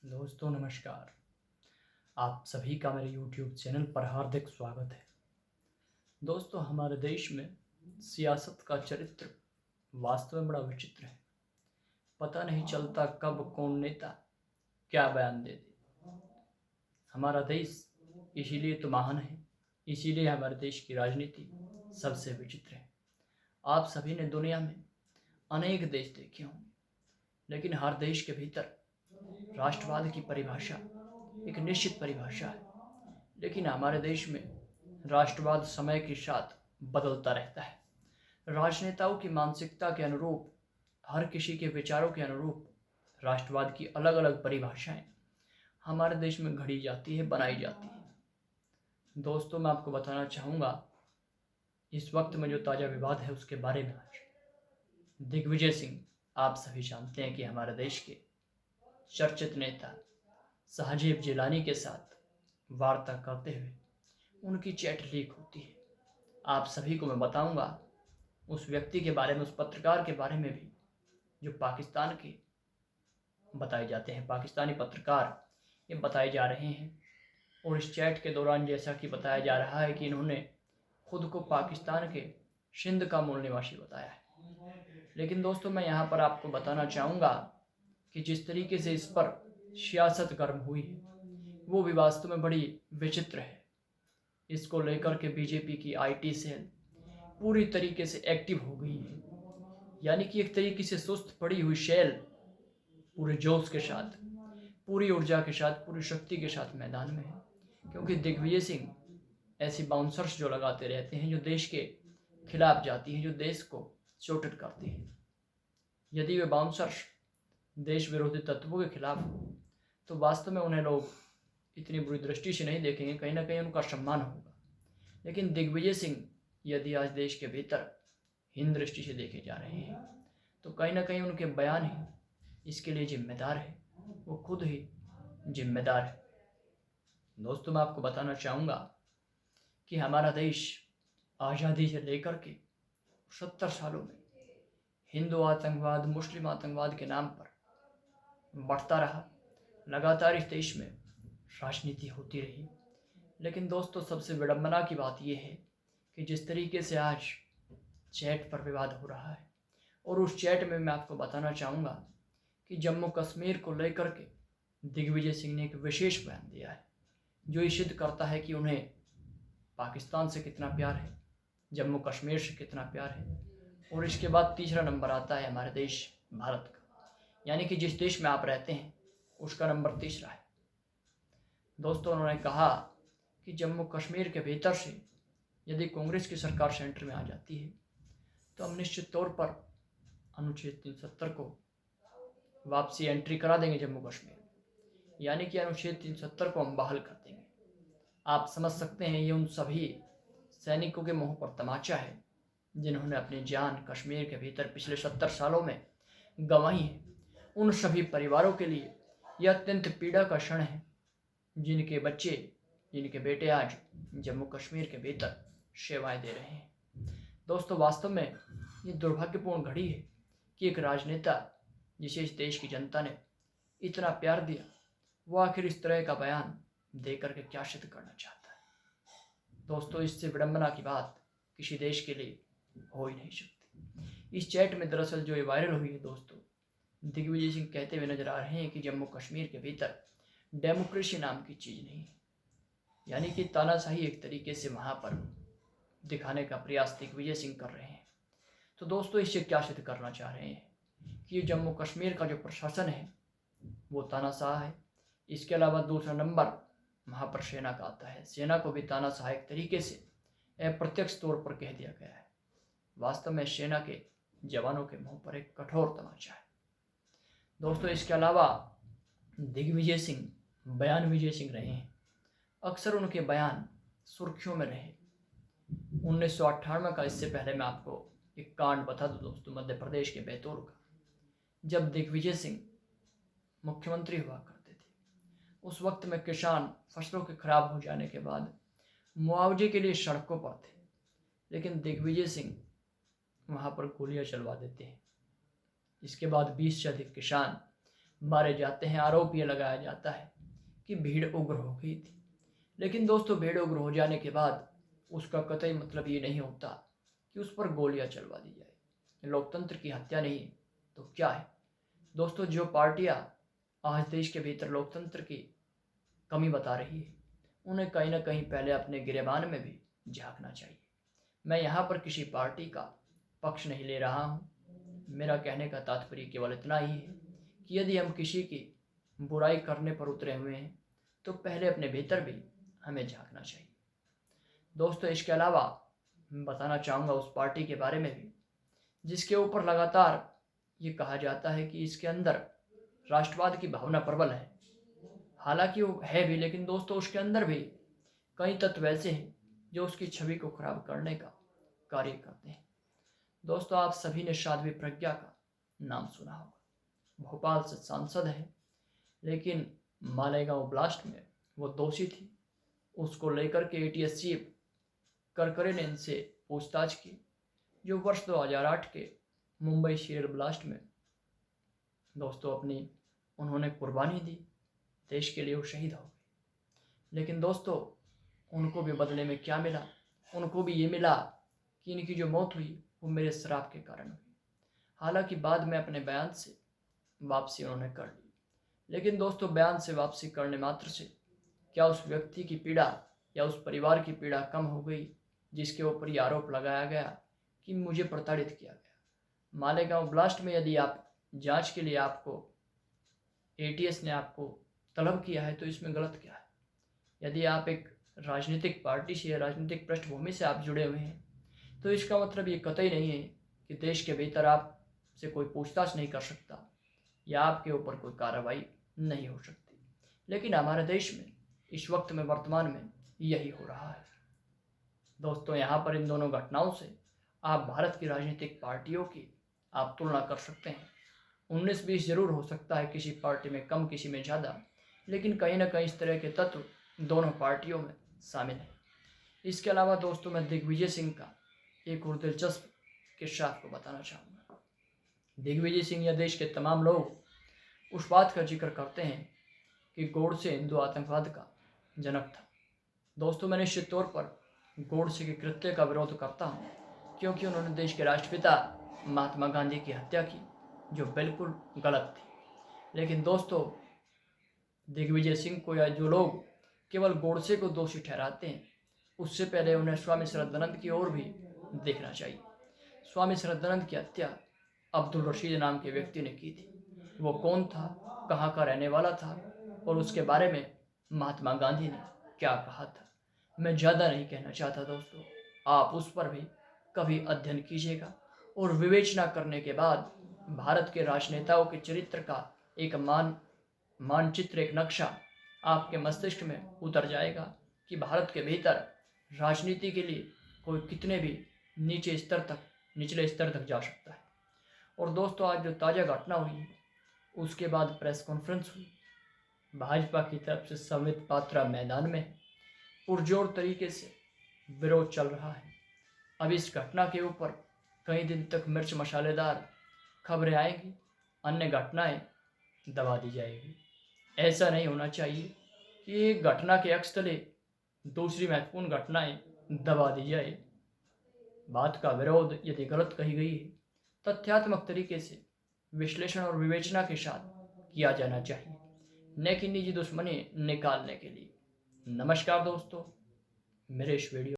दोस्तों नमस्कार। आप सभी का मेरे YouTube चैनल पर हार्दिक स्वागत है। दोस्तों हमारे देश में सियासत का चरित्र वास्तव में बड़ा विचित्र है। पता नहीं चलता कब कौन नेता क्या बयान दे दे। हमारा देश इसीलिए तो महान है, इसीलिए हमारे देश की राजनीति सबसे विचित्र है। आप सभी ने दुनिया में अनेक देश देखे होंगे, लेकिन हर देश के भीतर राष्ट्रवाद की परिभाषा एक निश्चित परिभाषा है। लेकिन हमारे देश में राष्ट्रवाद समय के साथ बदलता रहता है। राजनेताओं की मानसिकता के अनुरूप, हर किसी के विचारों के अनुरूप राष्ट्रवाद की अलग अलग परिभाषाएं हमारे देश में घड़ी जाती है, बनाई जाती है। दोस्तों मैं आपको बताना चाहूँगा इस वक्त में जो ताज़ा विवाद है उसके बारे में। आज दिग्विजय सिंह, आप सभी जानते हैं कि हमारे देश के चर्चित नेता साजिब जिलानी के साथ वार्ता करते हुए उनकी चैट लीक होती है। आप सभी को मैं बताऊंगा उस व्यक्ति के बारे में, उस पत्रकार के बारे में भी जो पाकिस्तान के बताए जाते हैं, पाकिस्तानी पत्रकार ये बताए जा रहे हैं। और इस चैट के दौरान जैसा कि बताया जा रहा है कि इन्होंने खुद को पाकिस्तान के सिंध का मूल निवासी बताया है। लेकिन दोस्तों मैं यहाँ पर आपको बताना चाहूँगा कि जिस तरीके से इस पर सियासत गर्म हुई है वो भी वास्तव में बड़ी विचित्र है। इसको लेकर के बीजेपी की आईटी सेल पूरी तरीके से एक्टिव हो गई है, यानी कि एक तरीके से सुस्त पड़ी हुई सेल पूरे जोश के साथ, पूरी ऊर्जा के साथ, पूरी शक्ति के साथ मैदान में है। क्योंकि दिग्विजय सिंह ऐसी बाउंसर्स जो लगाते रहते हैं, जो देश के खिलाफ जाती हैं, जो देश को चोटित करती हैं। यदि वे बाउंसर्स देश विरोधी तत्वों के खिलाफ हो तो वास्तव में उन्हें लोग इतनी बुरी दृष्टि से नहीं देखेंगे, कहीं ना कहीं उनका सम्मान होगा। लेकिन दिग्विजय सिंह यदि आज देश के भीतर हीन दृष्टि से देखे जा रहे हैं तो कहीं ना कहीं उनके बयान ही इसके लिए जिम्मेदार है, वो खुद ही जिम्मेदार है। दोस्तों मैं आपको बताना चाहूँगा कि हमारा देश आज़ादी से लेकर के 70 सालों में हिंदू आतंकवाद, मुस्लिम आतंकवाद के नाम पर बढ़ता रहा। लगातार इस देश में राजनीति होती रही। लेकिन दोस्तों सबसे विडंबना की बात यह है कि जिस तरीके से आज चैट पर विवाद हो रहा है, और उस चैट में मैं आपको बताना चाहूँगा कि जम्मू कश्मीर को लेकर के दिग्विजय सिंह ने एक विशेष बयान दिया है जो ये सिद्ध करता है कि उन्हें पाकिस्तान से कितना प्यार है, जम्मू कश्मीर से कितना प्यार है। और इसके बाद तीसरा नंबर आता है हमारे देश भारत का, यानी कि जिस देश में आप रहते हैं उसका नंबर तीसरा है। दोस्तों उन्होंने कहा कि जम्मू कश्मीर के भीतर से यदि कांग्रेस की सरकार सेंटर में आ जाती है तो हम निश्चित तौर पर अनुच्छेद 370 को वापसी एंट्री करा देंगे जम्मू कश्मीर, यानी कि अनुच्छेद 370 को हम बहाल कर देंगे। आप समझ सकते हैं ये उन सभी सैनिकों के मुंह पर तमाचा है जिन्होंने अपनी जान कश्मीर के भीतर पिछले 70 सालों में गंवाई है। उन सभी परिवारों के लिए यह अत्यंत पीड़ा का क्षण है जिनके बच्चे, जिनके बेटे आज जम्मू कश्मीर के भीतर सेवाएं दे रहे हैं। दोस्तों वास्तव में ये दुर्भाग्यपूर्ण घड़ी है कि एक राजनेता जिसे इस देश की जनता ने इतना प्यार दिया, वो आखिर इस तरह का बयान दे करके क्या सिद्ध करना चाहता है। दोस्तों इससे विडंबना की बात किसी देश के लिए हो ही नहीं सकती। इस चैट में दरअसल जो ये वायरल हुई है दोस्तों, दिग्विजय सिंह कहते हुए नजर आ रहे हैं कि जम्मू कश्मीर के भीतर डेमोक्रेसी नाम की चीज़ नहीं है, यानी कि तानाशाही एक तरीके से वहाँ पर दिखाने का प्रयास दिग्विजय सिंह कर रहे हैं। तो दोस्तों इससे क्या सिद्ध करना चाह रहे हैं कि जम्मू कश्मीर का जो प्रशासन है वो तानाशाह है। इसके अलावा दूसरा नंबर वहाँ पर सेना का आता है। सेना को भी तानाशाह एक तरीके से अप्रत्यक्ष तौर पर कह दिया गया है। वास्तव में सेना के जवानों के मुंह पर एक कठोर तमाचा है। दोस्तों इसके अलावा दिग्विजय सिंह बयान विजय सिंह रहे हैं, अक्सर उनके बयान सुर्खियों में रहे। 1998 का, इससे पहले मैं आपको एक कांड बता दूं दोस्तों, मध्य प्रदेश के बैतूल का, जब दिग्विजय सिंह मुख्यमंत्री हुआ करते थे। उस वक्त में किसान फसलों के खराब हो जाने के बाद मुआवजे के लिए सड़कों पर थे, लेकिन दिग्विजय सिंह वहाँ पर गोलियां चलवा देते हैं। इसके बाद 20 से अधिक किसान मारे जाते हैं। आरोप ये लगाया जाता है कि भीड़ उग्र हो गई थी। लेकिन दोस्तों, भीड़ उग्र हो जाने के बाद उसका कतई मतलब ये नहीं होता कि उस पर गोलियां चलवा दी जाए। लोकतंत्र की हत्या नहीं है तो क्या है दोस्तों? जो पार्टियां आज देश के भीतर लोकतंत्र की कमी बता रही है, उन्हें कहीं ना कहीं पहले अपने गिरेबान में भी झांकना चाहिए। मैं यहाँ पर किसी पार्टी का पक्ष नहीं ले रहा हूँ। मेरा कहने का तात्पर्य केवल इतना ही है कि यदि हम किसी की बुराई करने पर उतरे हुए हैं तो पहले अपने भीतर भी हमें झांकना चाहिए। दोस्तों, इसके अलावा मैं बताना चाहूँगा उस पार्टी के बारे में भी जिसके ऊपर लगातार ये कहा जाता है कि इसके अंदर राष्ट्रवाद की भावना प्रबल है। हालांकि वो है भी, लेकिन दोस्तों उसके अंदर भी कई तत्व ऐसे हैं जो उसकी छवि को खराब करने का कार्य करते हैं। दोस्तों, आप सभी ने साध्वी प्रज्ञा का नाम सुना होगा। भोपाल से सांसद है, लेकिन मालेगांव ब्लास्ट में वो दोषी थी। उसको लेकर के ATS चीफ करकरे ने इनसे पूछताछ की, जो वर्ष 2008 के मुंबई सीरियल ब्लास्ट में दोस्तों अपनी उन्होंने कुर्बानी दी। देश के लिए वो शहीद हो गए। लेकिन दोस्तों, उनको भी बदले में क्या मिला? उनको भी ये मिला कि इनकी जो मौत हुई वो मेरे शराब के कारण हुई। हालांकि बाद में अपने बयान से वापसी उन्होंने कर ली। लेकिन दोस्तों, बयान से वापसी करने मात्र से क्या उस व्यक्ति की पीड़ा या उस परिवार की पीड़ा कम हो गई जिसके ऊपर ये आरोप लगाया गया कि मुझे प्रताड़ित किया गया? मालेगांव ब्लास्ट में यदि आप जांच के लिए आपको ATS ने आपको तलब किया है तो इसमें गलत क्या है? यदि आप एक राजनीतिक पार्टी से या राजनीतिक पृष्ठभूमि से आप जुड़े हुए हैं तो इसका मतलब ये कतई नहीं है कि देश के भीतर आपसे कोई पूछताछ नहीं कर सकता या आपके ऊपर कोई कार्रवाई नहीं हो सकती। लेकिन हमारे देश में इस वक्त में वर्तमान में यही हो रहा है। दोस्तों, यहाँ पर इन दोनों घटनाओं से आप भारत की राजनीतिक पार्टियों की आप तुलना कर सकते हैं। 19-20 जरूर हो सकता है, किसी पार्टी में कम किसी में ज़्यादा, लेकिन कहीं ना कहीं इस तरह के तत्व दोनों पार्टियों में शामिल है। इसके अलावा दोस्तों, मैं दिग्विजय सिंह का एक और दिलचस्प किस्सा आपको बताना चाहूँगा। दिग्विजय सिंह या देश के तमाम लोग उस बात का जिक्र करते हैं कि गोडसे हिंदू आतंकवाद का जनक था। दोस्तों, मैं निश्चित तौर पर गोडसे के कृत्य का विरोध करता हूँ, क्योंकि उन्होंने देश के राष्ट्रपिता महात्मा गांधी की हत्या की, जो बिल्कुल गलत थी। लेकिन दोस्तों, दिग्विजय सिंह को या जो लोग केवल गोडसे को दोषी ठहराते हैं, उससे पहले उन्हें स्वामी श्रद्धानंद की ओर भी देखना चाहिए। स्वामी श्रद्धानंद की हत्या अब्दुल रशीद नाम के व्यक्ति ने की थी। वो कौन था, कहाँ का रहने वाला था और उसके बारे में महात्मा गांधी ने क्या कहा था, मैं ज़्यादा नहीं कहना चाहता। दोस्तों, आप उस पर भी कभी अध्ययन कीजिएगा और विवेचना करने के बाद भारत के राजनेताओं के चरित्र का एक मानचित्र, एक नक्शा आपके मस्तिष्क में उतर जाएगा कि भारत के भीतर राजनीति के लिए कोई कितने भी निचले स्तर तक जा सकता है। और दोस्तों, आज जो ताज़ा घटना हुई उसके बाद प्रेस कॉन्फ्रेंस हुई। भाजपा की तरफ से संबित पात्रा मैदान में पुरजोर तरीके से विरोध चल रहा है। अब इस घटना के ऊपर कई दिन तक मिर्च मसालेदार खबरें आएंगी, अन्य घटनाएं दबा दी जाएगी। ऐसा नहीं होना चाहिए कि एक घटना के अक्स तले दूसरी महत्वपूर्ण घटनाएं दबा दी जाए। बात का विरोध यदि गलत कही गई है, तथ्यात्मक तरीके से विश्लेषण और विवेचना के साथ किया जाना चाहिए, न कि निजी दुश्मनी निकालने के लिए। नमस्कार दोस्तों, मेरे इस वीडियो